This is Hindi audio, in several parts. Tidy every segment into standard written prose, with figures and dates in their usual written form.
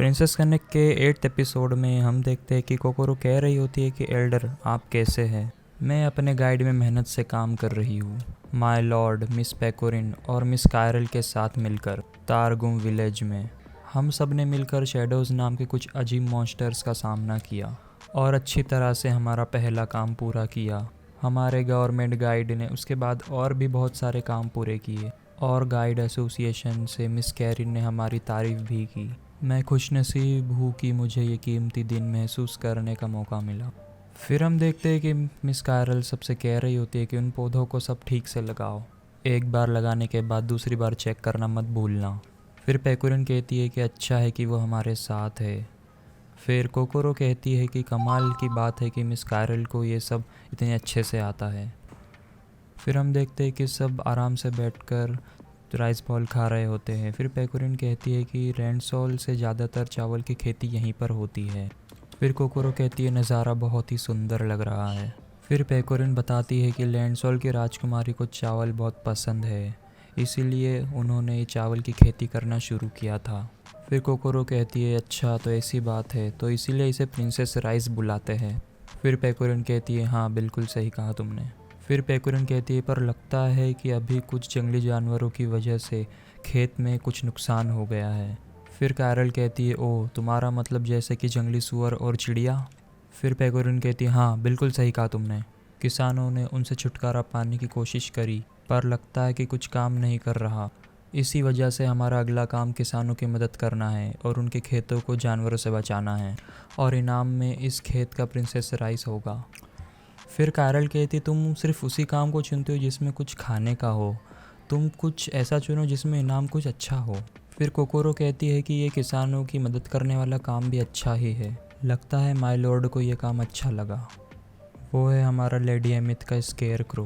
प्रिंसेस कनेक्ट के 8th एपिसोड में हम देखते हैं कि कोकोरो कह रही होती है कि एल्डर आप कैसे हैं। मैं अपने गाइड में मेहनत से काम कर रही हूँ, माय लॉर्ड, मिस पेकोरिन और मिस कायरल के साथ मिलकर तारगुम विलेज में। हम सब ने मिलकर शैडोज़ नाम के कुछ अजीब मॉन्स्टर्स का सामना किया और अच्छी तरह से हमारा पहला काम पूरा किया। हमारे गवर्नमेंट गाइड ने उसके बाद और भी बहुत सारे काम पूरे किए और गाइड एसोसिएशन से मिस कैरिन ने हमारी तारीफ़ भी की। मैं खुशनसीब हूँ कि मुझे ये कीमती दिन महसूस करने का मौका मिला। फिर हम देखते हैं कि मिस कायरल सबसे कह रही होती है कि उन पौधों को सब ठीक से लगाओ, एक बार लगाने के बाद दूसरी बार चेक करना मत भूलना। फिर पेकोरिन कहती है कि अच्छा है कि वो हमारे साथ है। फिर कोकोरो कहती है कि कमाल की बात है कि मिस कायरल को ये सब इतने अच्छे से आता है। फिर हम देखते हैं कि सब आराम से बैठकर राइस बॉल खा रहे होते हैं। फिर पेकोरिन कहती है कि रैंडसॉल से ज़्यादातर चावल की खेती यहीं पर होती है। फिर कोकोरो कहती है नज़ारा बहुत ही सुंदर लग रहा है। फिर पेकोरिन बताती है कि लैंडसॉल की राजकुमारी को चावल बहुत पसंद है, इसीलिए उन्होंने ये चावल की खेती करना शुरू किया था। फिर कोकोरो कहती है अच्छा तो ऐसी बात है, तो इसीलिए इसे प्रिंसेस राइस बुलाते हैं। फिर पेकोरिन कहती है हाँ बिल्कुल सही कहा तुमने। फिर पेकोरिन कहती है पर लगता है कि अभी कुछ जंगली जानवरों की वजह से खेत में कुछ नुकसान हो गया है। फिर कायरल कहती है ओह तुम्हारा मतलब जैसे कि जंगली सूअर और चिड़िया। फिर पेकोरिन कहती है हाँ बिल्कुल सही कहा तुमने। किसानों ने उनसे छुटकारा पाने की कोशिश करी पर लगता है कि कुछ काम नहीं कर रहा। इसी वजह से हमारा अगला काम किसानों की मदद करना है और उनके खेतों को जानवरों से बचाना है और इनाम में इस खेत का प्रिंसेस राइस होगा। फिर कायरल कहती तुम सिर्फ उसी काम को चुनते हो जिसमें कुछ खाने का हो, तुम कुछ ऐसा चुनो जिसमें इनाम कुछ अच्छा हो। फिर कोकोरो कहती है कि ये किसानों की मदद करने वाला काम भी अच्छा ही है। लगता है माय लॉर्ड को ये काम अच्छा लगा। वो है हमारा लेडी एमिथ का स्केयर क्रो,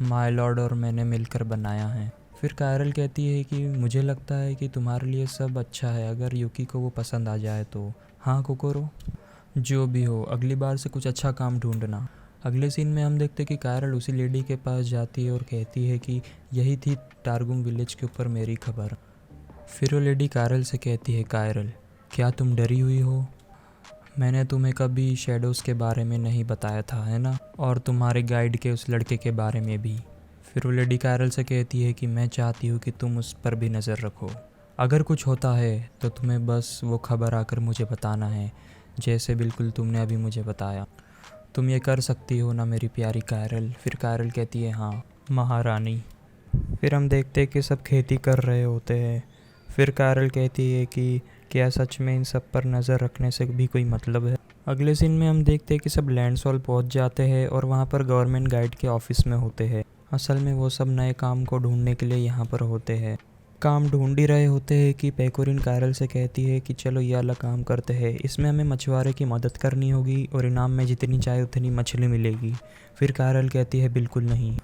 माय लॉर्ड और मैंने मिलकर बनाया है। फिर कायरल कहती है कि मुझे लगता है कि तुम्हारे लिए सब अच्छा है अगर यूकी को वो पसंद आ जाए तो। हाँ कोकोरो, जो भी हो अगली बार से कुछ अच्छा काम ढूंढना। अगले सीन में हम देखते हैं कि कायरल उसी लेडी के पास जाती है और कहती है कि यही थी तारगुम विलेज के ऊपर मेरी खबर। फिर वो लेडी कायरल से कहती है कायरल क्या तुम डरी हुई हो? मैंने तुम्हें कभी शैडोज़ के बारे में नहीं बताया था है ना, और तुम्हारे गाइड के उस लड़के के बारे में भी। फिर वो लेडी कायरल से कहती है कि मैं चाहती हूँ कि तुम उस पर भी नज़र रखो, अगर कुछ होता है तो तुम्हें बस वो खबर आकर मुझे बताना है, जैसे बिल्कुल तुमने अभी मुझे बताया। तुम ये कर सकती हो ना मेरी प्यारी कायरल? फिर कायरल कहती है हाँ महारानी। फिर हम देखते हैं कि सब खेती कर रहे होते हैं। फिर कायरल कहती है कि क्या सच में इन सब पर नज़र रखने से भी कोई मतलब है? अगले सीन में हम देखते हैं कि सब लैंडसॉल पहुंच जाते हैं और वहां पर गवर्नमेंट गाइड के ऑफिस में होते हैं। असल में वो सब नए काम को ढूंढने के लिए यहाँ पर होते हैं। काम ढूंढ ही रहे होते हैं कि पेकोरिन कायरल से कहती है कि चलो ये वाला काम करते हैं, इसमें हमें मछुआरे की मदद करनी होगी और इनाम में जितनी चाहे उतनी मछली मिलेगी। फिर कायरल कहती है बिल्कुल नहीं।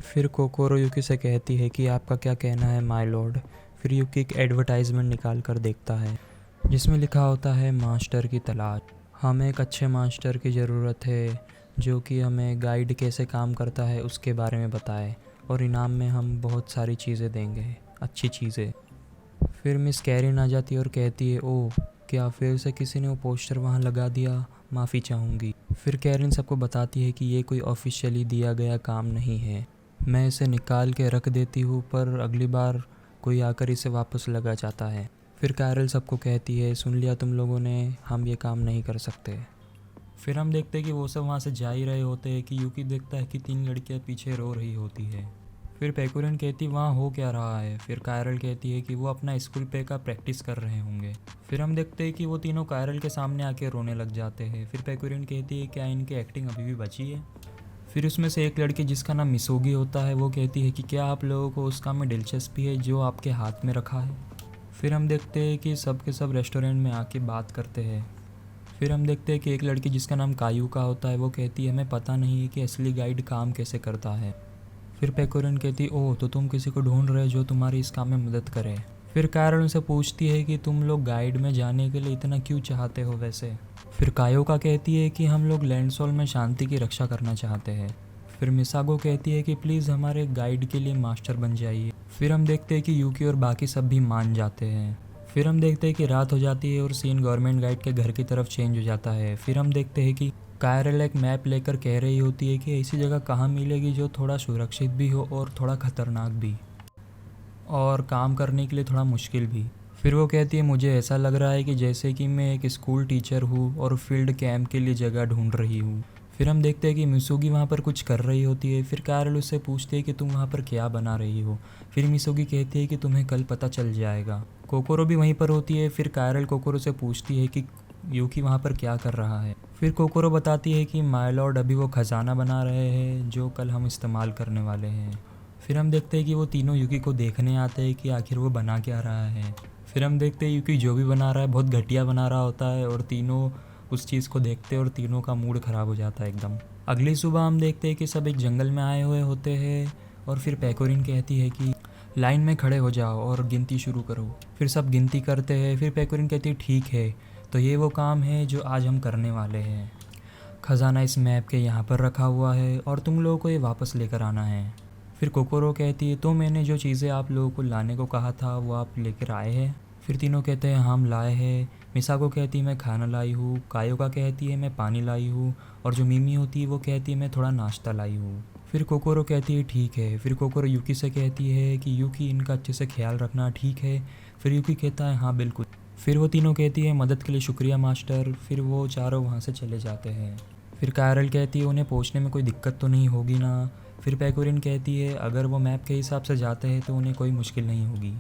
फिर कोकोरो यूकी से कहती है कि आपका क्या कहना है माय लॉर्ड? फिर यूकी एक एडवर्टाइजमेंट निकाल कर देखता है जिसमें लिखा होता है मास्टर की तलाश। हमें एक अच्छे मास्टर की ज़रूरत है जो कि हमें गाइड कैसे काम करता है उसके बारे में बताए और इनाम में हम बहुत सारी चीज़ें देंगे, अच्छी चीज़ें। फिर मिस कैरिन आ जाती है और कहती है ओह क्या फिर से किसी ने वो पोस्टर वहाँ लगा दिया, माफ़ी चाहूँगी। फिर कैरिन सबको बताती है कि ये कोई ऑफिशियली दिया गया काम नहीं है, मैं इसे निकाल के रख देती हूँ पर अगली बार कोई आकर इसे वापस लगा जाता है। फिर कायरल सबको कहती है सुन लिया तुम लोगों ने, हम ये काम नहीं कर सकते। फिर हम देखते हैं कि वो सब वहाँ से जा ही रहे होते हैं कि यूकी देखता है कि 3 लड़कियाँ पीछे रो रही होती है। फिर पेकोरिन कहती वहाँ हो क्या रहा है? फिर कायरल कहती है कि वो अपना स्कूल पे का प्रैक्टिस कर रहे होंगे। फिर हम देखते हैं कि वो तीनों कायरल के सामने आके रोने लग जाते हैं। फिर पेकोरिन कहती है क्या इनकी एक्टिंग अभी भी बची है? फिर उसमें से एक लड़की जिसका नाम मिसोगी होता है वो कहती है कि क्या आप लोगों को उस काम में दिलचस्पी है जो आपके हाथ में रखा है? फिर हम देखते हैं कि सब के सब रेस्टोरेंट में आके बात करते हैं। फिर हम देखते हैं कि एक लड़की जिसका नाम कायू का होता है वो कहती है हमें पता नहीं है कि असली गाइड काम कैसे करता है। फिर पेकोरिन कहती ओह तो तुम किसी को ढूंढ रहे हो जो तुम्हारी इस काम में मदद करे। फिर कायरल उनसे पूछती है कि तुम लोग गाइड में जाने के लिए इतना क्यों चाहते हो वैसे? फिर कायोका कहती है कि हम लोग लैंडसॉल में शांति की रक्षा करना चाहते हैं। फिर मिसागो कहती है कि प्लीज़ हमारे गाइड के लिए मास्टर बन जाइए। फिर हम देखते हैं कि यूकी और बाकी सब भी मान जाते हैं। फिर हम देखते हैं कि रात हो जाती है और सीन गवर्नमेंट गाइड के घर की तरफ चेंज हो जाता है। फिर हम देखते हैं कि कायरल एक मैप लेकर कह रही होती है कि ऐसी जगह कहाँ मिलेगी जो थोड़ा सुरक्षित भी हो और थोड़ा ख़तरनाक भी, और काम करने के लिए थोड़ा मुश्किल भी। फिर वो कहती है मुझे ऐसा लग रहा है कि जैसे कि मैं एक स्कूल टीचर हूँ और फील्ड कैंप के लिए जगह ढूंढ रही हूँ। फिर हम देखते हैं कि मिसोगी वहाँ पर कुछ कर रही होती है। फिर कायरल उससे पूछती है कि तुम वहाँ पर क्या बना रही हो। फिर मिसोगी कहती है कि तुम्हें कल पता चल जाएगा। कोकोरो भी वहीं पर होती है। फिर कायरल कोकोरो से पूछती है कि यूकी वहाँ पर क्या कर रहा है। फिर कोकोरो बताती है कि माय लॉर्ड अभी वो खजाना बना रहे हैं जो कल हम इस्तेमाल करने वाले हैं। फिर हम देखते हैं कि वो तीनों यूकी को देखने आते हैं कि आखिर वो बना क्या रहा है। फिर हम देखते हैं यूकी जो भी बना रहा है बहुत घटिया बना रहा होता है और तीनों उस चीज़ को देखते हैं और तीनों का मूड ख़राब हो जाता है एकदम। अगली सुबह हम देखते हैं कि सब एक जंगल में आए हुए होते हैं और फिर पेकोरिन कहती है कि लाइन में खड़े हो जाओ और गिनती शुरू करो। फिर सब गिनती करते हैं। फिर पेकोरिन कहती है ठीक है, तो ये वो काम है जो आज हम करने वाले हैं। खजाना इस मैप के यहाँ पर रखा हुआ है और तुम लोगों को ये वापस लेकर आना है। फिर कोकोरो कहती है तो मैंने जो चीज़ें आप लोगों को लाने को कहा था वो आप लेकर आए हैं। फिर तीनों कहते हैं हम लाए हैं। मिसाको कहती है मैं खाना लाई हूँ। कायोका कहती है मैं पानी लाई हूँ। और जो मिमी होती है वो कहती है मैं थोड़ा नाश्ता लाई हूँ। फिर कोकोरो कहती है ठीक है। फिर कोकोरो यूकी से कहती है कि यूकी इनका अच्छे से ख्याल रखना, ठीक है। फिर यूकी कहता है हाँ बिल्कुल। फिर वो तीनों कहती है मदद के लिए शुक्रिया मास्टर। फिर वो चारों वहाँ से चले जाते हैं। फिर कायरल कहती है उन्हें पहुँचने में कोई दिक्कत तो नहीं होगी ना। फिर पेकोरिन कहती है अगर वो मैप के हिसाब से जाते हैं तो उन्हें कोई मुश्किल नहीं होगी।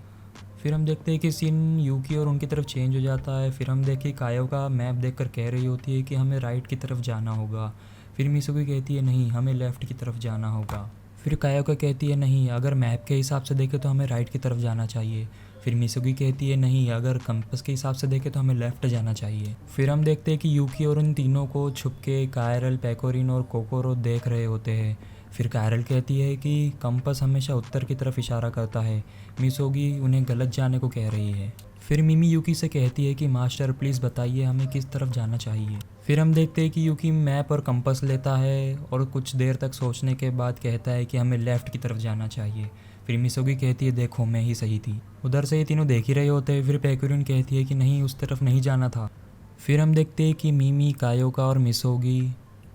फिर हम देखते हैं कि सीन यूकी और उनकी तरफ चेंज हो जाता है। फिर हम देखिए कायो का मैप देखकर कह रही होती है कि हमें राइट की तरफ जाना होगा। फिर मिसुकी कहती है नहीं, हमें लेफ़्ट की तरफ जाना होगा। फिर कायो का कहती है नहीं, अगर मैप के हिसाब से देखें तो हमें राइट की तरफ जाना चाहिए। फिर मिसुकी कहती है नहीं, अगर कंपास के हिसाब से देखें तो हमें लेफ़्ट जाना चाहिए। फिर हम देखते हैं कि यूकी और उन तीनों को छुप के कायरल, पेकोरिन और कोकोरो देख रहे होते हैं। फिर कायरल कहती है कि कंपास हमेशा उत्तर की तरफ इशारा करता है। मिसोगी उन्हें गलत जाने को कह रही है। फिर मिमी यूकी से कहती है कि मास्टर प्लीज़ बताइए हमें किस तरफ जाना चाहिए। फिर हम देखते हैं कि यूकी मैप और कंपास लेता है और कुछ देर तक सोचने के बाद कहता है कि हमें लेफ़्ट की तरफ जाना चाहिए। फिर मिसोगी कहती है देखो मैं ही सही थी। उधर से ये तीनों देख ही रहे होते हैं। फिर पेकोरिन कहती है कि नहीं, उस तरफ नहीं जाना था। फिर हम देखते हैं कि मिमी, कायोका और मिसोगी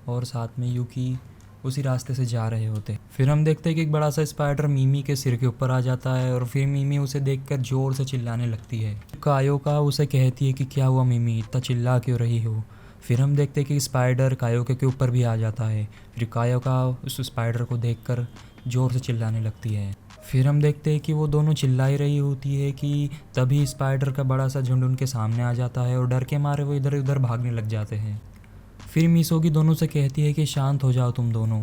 और साथ में यूकी उसी रास्ते से जा रहे होते। फिर हम देखते हैं कि एक बड़ा सा स्पाइडर मिमी के सिर के ऊपर आ जाता है और फिर मिमी उसे देखकर ज़ोर से चिल्लाने लगती है। कायोका उसे कहती है कि क्या हुआ मिमी, इतना चिल्ला क्यों रही हो। फिर हम देखते हैं कि स्पाइडर कायोका के ऊपर भी आ जाता है। फिर कायोका उस स्पाइडर को देखकर ज़ोर से चिल्लाने लगती है। फिर हम देखते हैं कि वो दोनों चिल्ला ही रही होती है कि तभी स्पाइडर का बड़ा सा झुंड उनके सामने आ जाता है और डर के मारे वो इधर उधर भागने लग जाते हैं। फिर मिसोगी दोनों से कहती है कि शांत हो जाओ तुम दोनों,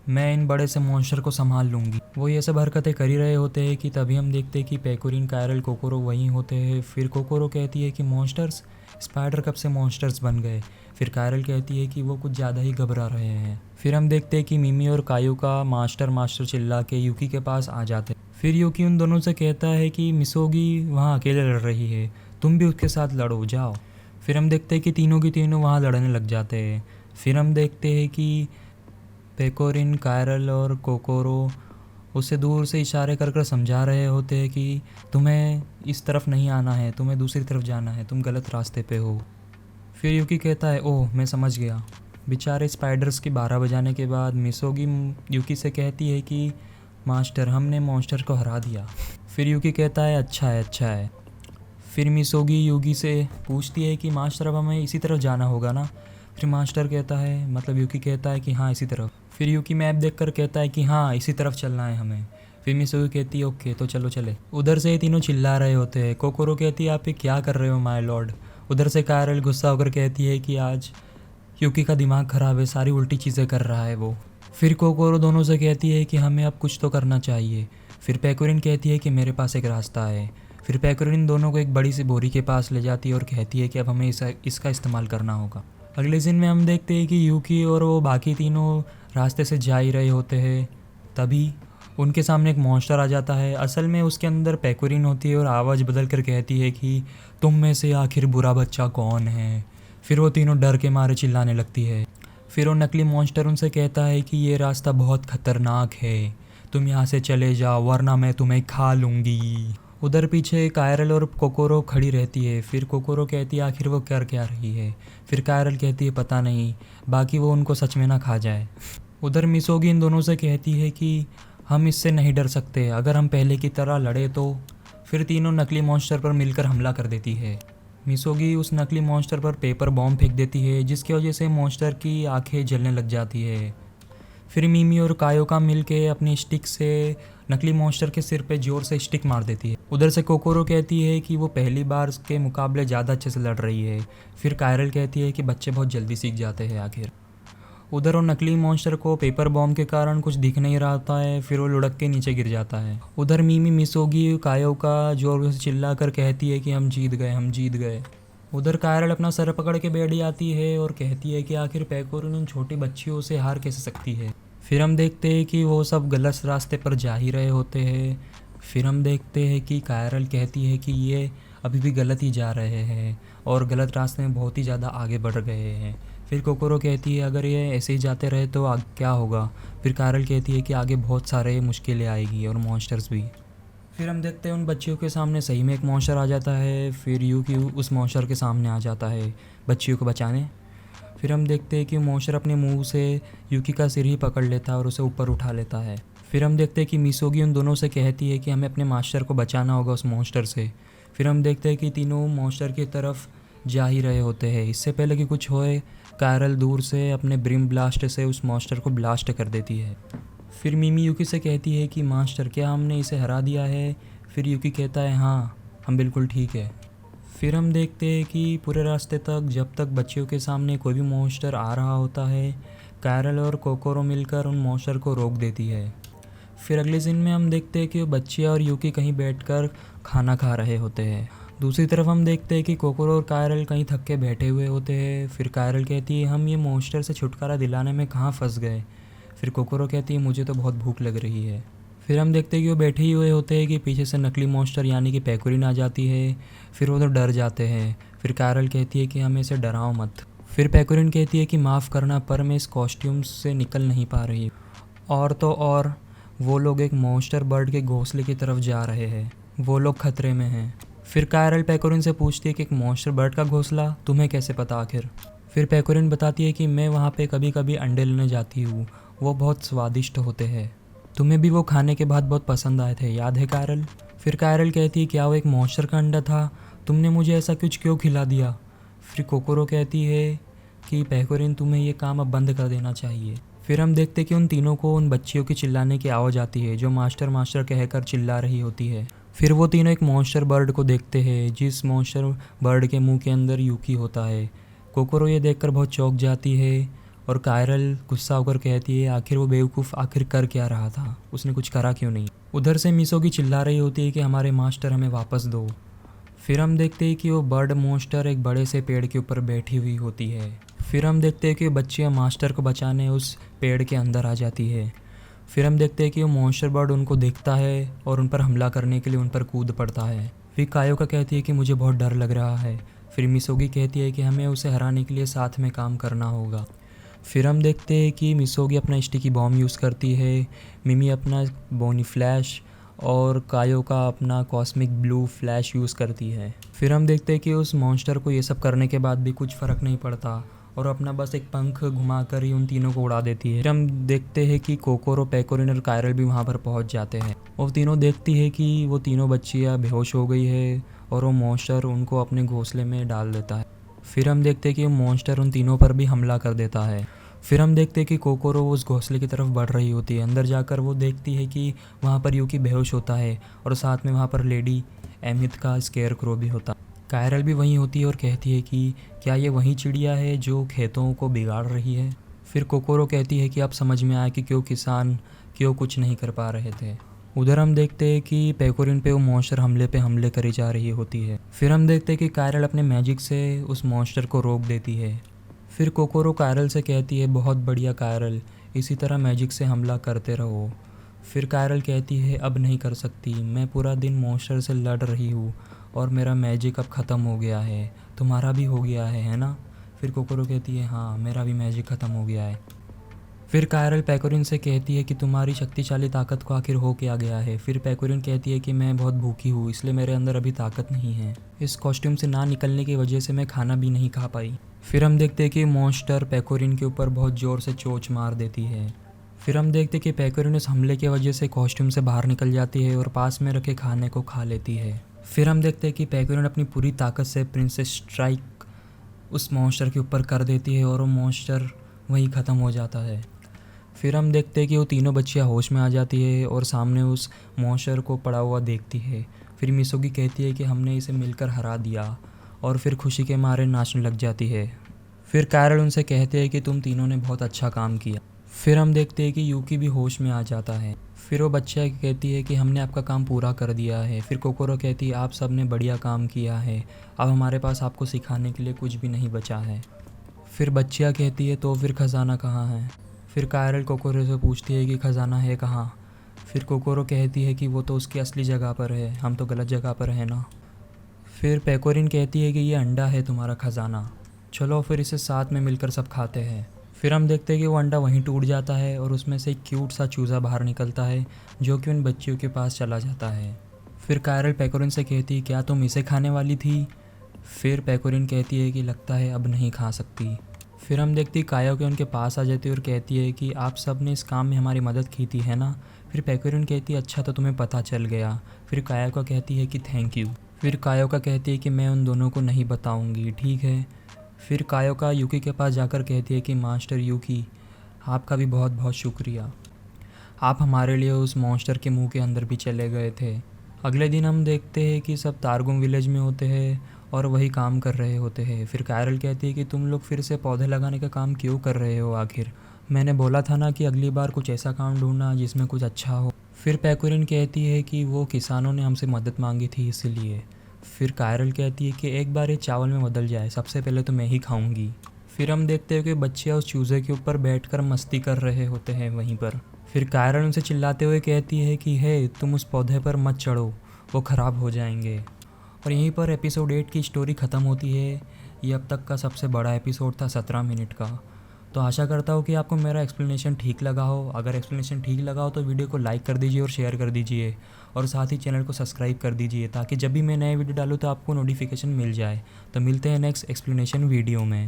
मैं इन बड़े से मॉन्स्टर को संभाल लूँगी। वो ये सब हरकतें कर ही रहे होते हैं कि तभी हम देखते हैं कि पेकोरिन, कायरल, कोकोरो वहीं होते हैं। फिर कोकोरो कहती है कि मॉन्स्टर्स, स्पाइडर कब से मॉन्स्टर्स बन गए। फिर कायरल कहती है कि वो कुछ ज़्यादा ही घबरा रहे हैं। फिर हम देखते हैं कि मिमी और कायोका मास्टर मास्टर चिल्ला के यूकी के पास आ जाते हैं। फिर यूकी उन दोनों से कहता है कि मिसोगी वहाँ अकेले लड़ रही है, तुम भी उसके साथ लड़ो, जाओ। फिर हम देखते हैं कि तीनों की तीनों वहाँ लड़ने लग जाते हैं। फिर हम देखते हैं कि पेकोरिन, कायरल और कोकोरो उसे दूर से इशारे कर कर समझा रहे होते हैं कि तुम्हें इस तरफ नहीं आना है, तुम्हें दूसरी तरफ जाना है, तुम गलत रास्ते पे हो। फिर यूकी कहता है ओह मैं समझ गया। बेचारे स्पाइडर्स की 12 बजाने के बाद मिसोगी यूकी से कहती है कि मास्टर हमने मॉन्स्टर को हरा दिया। फिर यूकी कहता है अच्छा है, अच्छा है। फिर मिसोगी यूकी से पूछती है कि मास्टर अब हमें इसी तरफ जाना होगा ना। फिर मास्टर कहता है, मतलब यूकी कहता है कि हाँ इसी तरफ। फिर यूकी मैप देखकर कहता है कि हाँ इसी तरफ चलना है हमें। फिर मिसोगी कहती है ओके तो चलो चले। उधर से ये तीनों चिल्ला रहे होते हैं। कोकोरो कहती है आप ये क्या कर रहे हो माय लॉर्ड। उधर से कायरल गुस्सा होकर कहती है कि आज यूकी का दिमाग ख़राब है, सारी उल्टी चीज़ें कर रहा है वो। फिर कोकोरो दोनों से कहती है कि हमें अब कुछ तो करना चाहिए। फिर पेकोरिन कहती है कि मेरे पास एक रास्ता है। फिर पेकोरिन दोनों को एक बड़ी सी बोरी के पास ले जाती है और कहती है कि अब हमें इसका इस्तेमाल करना होगा। अगले दिन में हम देखते हैं कि यूकी और वो बाकी तीनों रास्ते से जा ही रहे होते हैं। तभी उनके सामने एक मॉन्स्टर आ जाता है। असल में उसके अंदर पेकोरिन होती है और आवाज़ बदल कर कहती है कि तुम में से आखिर बुरा बच्चा कौन है। फिर वो तीनों डर के मारे चिल्लाने लगती है। फिर वो नकली मॉन्स्टर उनसे कहता है कि ये रास्ता बहुत ख़तरनाक है, तुम यहाँ से चले जाओ वरना मैं तुम्हें खा लूँगी। उधर पीछे कायरल और कोकोरो खड़ी रहती है। फिर कोकोरो कहती है आखिर वो कर क्या रही है। फिर कायरल कहती है पता नहीं, बाकी वो उनको सच में ना खा जाए। उधर मिसोगी इन दोनों से कहती है कि हम इससे नहीं डर सकते, अगर हम पहले की तरह लड़े तो। फिर तीनों नकली मॉन्स्टर पर मिलकर हमला कर देती है। मिसोगी उस नकली मॉन्स्टर पर पेपर बॉम्ब फेंक देती है, जिसकी वजह से मॉन्स्टर की आंखें जलने लग जाती है। फिर मिमी और कायोका मिलके अपनी स्टिक से नकली मॉन्स्टर के सिर पे जोर से स्टिक मार देती है। उधर से कोकोरो कहती है कि वो पहली बार के मुकाबले ज़्यादा अच्छे से लड़ रही है। फिर कायरल कहती है कि बच्चे बहुत जल्दी सीख जाते हैं आखिर। उधर वो नकली मॉन्स्टर को पेपर बॉम्ब के कारण कुछ दिख नहीं रहा होता है, फिर वो लुढ़क के नीचे गिर जाता है। उधर मिमी मिसोगी कायोका जोर से चिल्ला कर कहती है कि हम जीत गए, हम जीत गए। उधर कायरल अपना सर पकड़ के बैठ जाती है और कहती है कि आखिर पेकोरिन उन छोटी बच्चियों से हार कैसे सकती है। फिर हम देखते हैं कि वो सब गलत रास्ते पर जा ही रहे होते हैं। फिर हम देखते हैं कि कायरल कहती है कि ये अभी भी गलत ही जा रहे हैं और गलत रास्ते में बहुत ही ज़्यादा आगे बढ़ गए हैं। फिर कोकोरो कहती है अगर ये ऐसे ही जाते रहे तो क्या होगा। फिर कायरल कहती है कि आगे बहुत सारे मुश्किलें आएगी और मॉन्स्टर्स भी। फिर हम देखते हैं उन बच्चियों के सामने सही में एक मॉन्स्टर आ जाता है। फिर यूकी उस मॉन्स्टर के सामने आ जाता है बच्चियों को बचाने। फिर हम देखते हैं कि मॉन्स्टर अपने मुंह से यूकी का सिर ही पकड़ लेता है और उसे ऊपर उठा लेता है। फिर हम देखते हैं कि मिसोगी उन दोनों से कहती है कि हमें अपने मास्टर को बचाना होगा उस मॉन्स्टर से। फिर हम देखते हैं कि तीनों मॉन्स्टर की तरफ जा ही रहे होते हैं। इससे पहले कि कुछ होए, कायरल दूर से अपने ब्रिम ब्लास्ट से उस मॉन्स्टर को ब्लास्ट कर देती है। फिर मिमी यूकी से कहती है कि मास्टर क्या हमने इसे हरा दिया है। फिर यूकी कहता है हाँ, हम बिल्कुल ठीक है। फिर हम देखते हैं कि पूरे रास्ते तक जब तक बच्चियों के सामने कोई भी मॉन्स्टर आ रहा होता है, कायरल और कोकोरो मिलकर उन मॉन्स्टर को रोक देती है। फिर अगले सीन में हम देखते हैं कि बच्चियाँ और यूकी कहीं बैठकर खाना खा रहे होते हैं। दूसरी तरफ हम देखते हैं कि कोकोरो और कायरल कहीं थक के बैठे हुए होते हैं। फिर कायरल कहती है हम ये मॉन्स्टर से छुटकारा दिलाने में कहाँ फंस गए। फिर कोकोरो कहती है मुझे तो बहुत भूख लग रही है। फिर हम देखते हैं कि वो बैठे ही हुए होते हैं कि पीछे से नकली मॉन्स्टर यानी कि पेकोरिन आ जाती है। फिर वो तो डर जाते हैं। फिर कायरल कहती है कि हमें इसे डराओ मत। फिर पेकोरिन कहती है कि माफ़ करना पर मैं इस कॉस्ट्यूम से निकल नहीं पा रही। और तो और वो लोग एक मॉन्स्टर बर्ड के घोंसले की तरफ जा रहे हैं, वो लोग खतरे में हैं। फिर कायरल पेकोरिन से पूछती है कि एक मॉन्स्टर बर्ड का घोंसला तुम्हें कैसे पता आखिर। फिर पेकोरिन बताती है कि मैं वहाँ पे कभी कभी अंडे लेने जाती हूँ, वो बहुत स्वादिष्ट होते हैं, तुम्हें भी वो खाने के बाद बहुत पसंद आए थे, याद है कायरल। फिर कायरल कहती है क्या वो एक मॉन्स्टर का अंडा था, तुमने मुझे ऐसा कुछ क्यों खिला दिया। फिर कोकोरो कहती है कि पेकोरिन तुम्हें ये काम अब बंद कर देना चाहिए। फिर हम देखते कि उन तीनों को उन बच्चियों की चिल्लाने की आवाज़ आती है जो मास्टर मास्टर कहकर चिल्ला रही होती है। फिर वो तीनों एक मॉन्स्टर बर्ड को देखते हैं जिस मॉन्स्टर बर्ड के मुंह के अंदर यूकी होता है। कोकोरो ये देखकर बहुत चौंक जाती है और कायरल गुस्सा होकर कहती है आखिर वो बेवकूफ़ आखिर कर क्या रहा था, उसने कुछ करा क्यों नहीं। उधर से मिसोगी चिल्ला रही होती है कि हमारे मास्टर हमें वापस दो। फिर हम देखते हैं कि वो बर्ड मॉन्स्टर एक बड़े से पेड़ के ऊपर बैठी हुई होती है। फिर हम देखते हैं कि बच्चियाँ मास्टर को बचाने उस पेड़ के अंदर आ जाती है। फिर हम देखते हैं कि वो मॉन्स्टर बर्ड उनको देखता है और उन पर हमला करने के लिए उन पर कूद पड़ता है। फिर कायोका कहती है कि मुझे बहुत डर लग रहा है। फिर मिसोगी कहती है कि हमें उसे हराने के लिए साथ में काम करना होगा। फिर हम देखते हैं कि मिसोगी अपना स्टिकी बॉम्ब यूज़ करती है, मिमी अपना बोनी फ्लैश और कायोका अपना कॉस्मिक ब्लू फ्लैश यूज़ करती है। फिर हम देखते हैं कि उस मॉन्स्टर को ये सब करने के बाद भी कुछ फ़र्क नहीं पड़ता और अपना बस एक पंख घुमाकर ही उन तीनों को उड़ा देती है। फिर हम देखते हैं कि कोकोरो, पेकोरिन और कायरल भी वहाँ पर पहुँच जाते हैं और तीनों देखती है कि वो तीनों बच्चियाँ बेहोश हो गई है और वो मॉन्स्टर उनको अपने घोंसले में डाल देता है। फिर हम देखते हैं कि वो मॉन्स्टर उन तीनों पर भी हमला कर देता है। फिर हम देखते हैं कि कोकोरो उस घोंसले की तरफ बढ़ रही होती है। अंदर जाकर वो देखती है कि वहाँ पर यूकी बेहोश होता है और साथ में वहाँ पर लेडी एमिथ का स्केयर क्रो भी होता है। कायरल भी वहीं होती है और कहती है कि क्या ये वही चिड़िया है जो खेतों को बिगाड़ रही है। फिर कोकोरो कहती है कि अब समझ में आया कि क्यों किसान क्यों कुछ नहीं कर पा रहे थे। उधर हम देखते हैं कि पेकोरिन पे वो मॉन्स्टर हमले पे हमले करी जा रही होती है। फिर हम देखते हैं कि कायरल अपने मैजिक से उस मॉन्स्टर को रोक देती है। फिर कोकोरो कायरल से कहती है बहुत बढ़िया कायरल, इसी तरह मैजिक से हमला करते रहो। फिर कायरल कहती है अब नहीं कर सकती, मैं पूरा दिन मॉन्स्टर से लड़ रही हूँ और मेरा मैजिक अब ख़त्म हो गया है, तुम्हारा भी हो गया है ना। फिर कोकोरो कहती है हाँ, मेरा भी मैजिक ख़त्म हो गया है। फिर कायरल पेकोरिन से कहती है कि तुम्हारी शक्तिशाली ताकत को आखिर हो क्या गया है। फिर पेकोरिन कहती है कि मैं बहुत भूखी हूँ, इसलिए मेरे अंदर अभी ताकत नहीं है। इस कॉस्ट्यूम से ना निकलने की वजह से मैं खाना भी नहीं खा पाई। फिर हम देखते हैं कि मॉन्स्टर पेकोरिन के ऊपर बहुत ज़ोर से चोंच मार देती है। फिर हम देखते हैं कि पेकोरिन इस हमले की वजह से कॉस्ट्यूम से बाहर निकल जाती है और पास में रखे खाने को खा लेती है। फिर हम देखते हैं कि पेकोरिन अपनी पूरी ताकत से प्रिंसेस स्ट्राइक उस मॉन्स्टर के ऊपर कर देती है और वो मॉन्स्टर वहीं ख़त्म हो जाता है। फिर हम देखते हैं कि वो तीनों बच्चियाँ होश में आ जाती है और सामने उस मॉन्स्टर को पड़ा हुआ देखती है। फिर मिसोगी कहती है कि हमने इसे मिलकर हरा दिया और फिर खुशी के मारे नाचने लग जाती है। फिर कायरल उनसे कहते हैं कि तुम तीनों ने बहुत अच्छा काम किया। फिर हम देखते हैं कि यूकी भी होश में आ जाता है। फिर वो बच्चा कहती है कि हमने आपका काम पूरा कर दिया है। फिर कोकोरो कहती है आप सब ने बढ़िया काम किया है, अब हमारे पास आपको सिखाने के लिए कुछ भी नहीं बचा है। फिर बच्चियाँ कहती है तो फिर ख़जाना कहाँ है। फिर कायरल कोकोरो से पूछती है कि ख़जाना है कहाँ। फिर कोकोरो कहती है कि वो तो उसकी असली जगह पर है, हम तो गलत जगह पर है ना। फिर पेकोरिन कहती है कि ये अंडा है तुम्हारा ख़जाना, चलो फिर इसे साथ में मिलकर सब खाते हैं। फिर हम देखते हैं कि वो अंडा वहीं टूट जाता है और उसमें से एक क्यूट सा चूज़ा बाहर निकलता है जो कि उन बच्चियों के पास चला जाता है। फिर कायरल पेकोरिन से कहती है क्या तुम इसे खाने वाली थी। फिर पेकोरिन कहती है कि लगता है अब नहीं खा सकती। फिर हम देखती कायो के उनके पास आ जाती है और कहती है कि आप सब ने इस काम में हमारी मदद की थी है ना। फिर पेकोरिन कहती है अच्छा तो तुम्हें पता चल गया। फिर कायो का कहती है कि थैंक यू। फिर कायो का कहती है कि मैं उन दोनों को नहीं बताऊंगी, ठीक है। फिर कायो का यूकी के पास जाकर कहती है कि मास्टर यूकी आपका भी बहुत बहुत शुक्रिया, आप हमारे लिए उस मॉन्स्टर के मुंह के अंदर भी चले गए थे। अगले दिन हम देखते हैं कि सब तारगुम विलेज में होते हैं और वही काम कर रहे होते हैं। फिर कायरल कहती है कि तुम लोग फिर से पौधे लगाने का काम क्यों कर रहे हो आखिर, मैंने बोला था ना कि अगली बार कुछ ऐसा काम ढूंढना जिसमें कुछ अच्छा हो। फिर पेकोरिन कहती है कि वो किसानों ने हमसे मदद मांगी थी इसीलिए। फिर कायरल कहती है कि एक बार ये चावल में बदल जाए सबसे पहले तो मैं ही खाऊंगी। फिर हम देखते हैं कि बच्चियाँ उस चूज़े के ऊपर बैठकर मस्ती कर रहे होते हैं वहीं पर। फिर कायरल उनसे चिल्लाते हुए कहती है कि हे तुम उस पौधे पर मत चढ़ो, वो ख़राब हो जाएंगे। और यहीं पर एपिसोड 8 की स्टोरी ख़त्म होती है। ये अब तक का सबसे बड़ा एपिसोड था, 17 मिनट का। तो आशा करता हूँ कि आपको मेरा एक्सप्लेनेशन ठीक लगा हो। अगर एक्सप्लेनेशन ठीक लगा हो तो वीडियो को लाइक कर दीजिए और शेयर कर दीजिए और साथ ही चैनल को सब्सक्राइब कर दीजिए ताकि जब भी मैं नए वीडियो डालूँ तो आपको नोटिफिकेशन मिल जाए। तो मिलते हैं नेक्स्ट एक्सप्लेनेशन वीडियो में।